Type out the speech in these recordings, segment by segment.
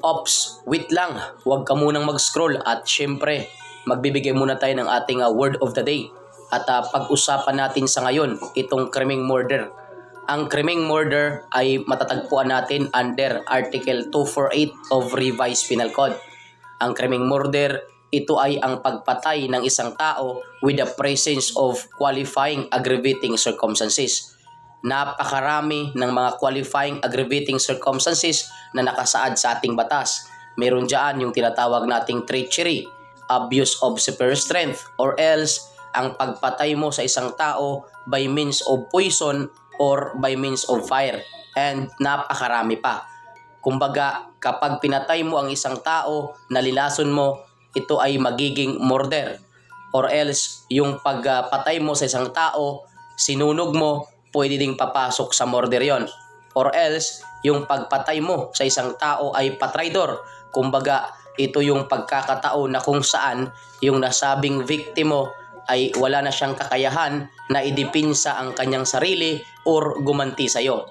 Ops, wait lang, huwag ka munang mag-scroll at syempre, magbibigay muna tayo ng ating word of the day. At pag-usapan natin sa ngayon, itong krimeng murder. Ang krimeng murder ay matatagpuan natin under Article 248 of Revised Penal Code. Ang krimeng murder, ito ay ang pagpatay ng isang tao with the presence of qualifying aggravating circumstances. Napakarami ng mga qualifying aggravating circumstances na nakasaad sa ating batas. Meron dyan yung tinatawag nating treachery, abuse of superior strength, or else ang pagpatay mo sa isang tao by means of poison or by means of fire. And napakarami pa. Kumbaga, kapag pinatay mo ang isang tao, nalilason mo, ito ay magiging murder. Or else, yung pagpatay mo sa isang tao, sinunog mo, pwede ding papasok sa murder yon. Or else, yung pagpatay mo sa isang tao ay patraidor. Kumbaga, ito yung pagkakataon na kung saan yung nasabing victim mo ay wala na siyang kakayahan na idipinsa ang kanyang sarili or gumanti sa'yo.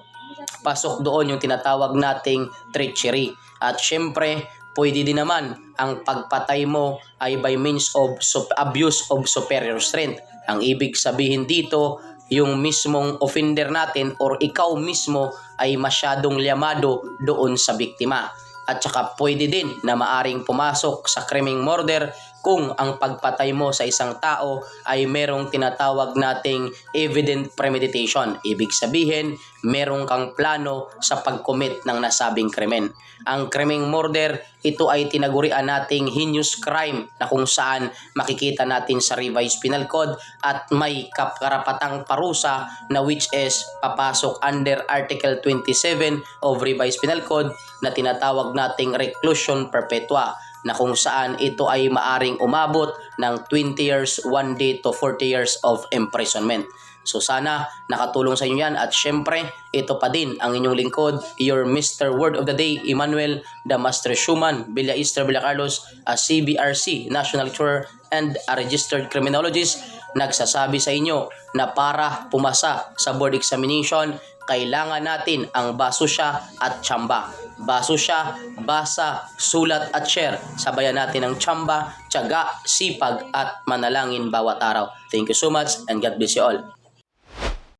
Pasok doon yung tinatawag nating treachery. At syempre, pwede din naman ang pagpatay mo ay by means of abuse of superior strength. Ang ibig sabihin dito, yung mismong offender natin or ikaw mismo ay masyadong liamado doon sa biktima. At saka pwede din na maaring pumasok sa krimeng murder kung ang pagpatay mo sa isang tao ay merong tinatawag nating evident premeditation. Ibig sabihin, merong kang plano sa pag-commit ng nasabing krimen. Ang krimeng murder, ito ay tinagurian nating heinous crime na kung saan makikita natin sa Revised Penal Code at may karapatang parusa na which is papasok under Article 27 of Revised Penal Code na tinatawag nating reclusion perpetua, na kung saan ito ay maaring umabot ng 20 years, 1 day to 40 years of imprisonment. So sana nakatulong sa inyo yan at syempre ito pa din ang inyong lingkod, your Mr. Word of the Day, Emmanuel the Master Schumann, Villaister Villacarlos, a CBRC National Lecturer and a Registered Criminologist, nagsasabi sa inyo na para pumasa sa board examination, kailangan natin ang basusya at tsamba. Basusya, basa, sulat at share. Sabayan natin ang tsamba, tiyaga, sipag at manalangin bawat araw. Thank you so much and God bless you all.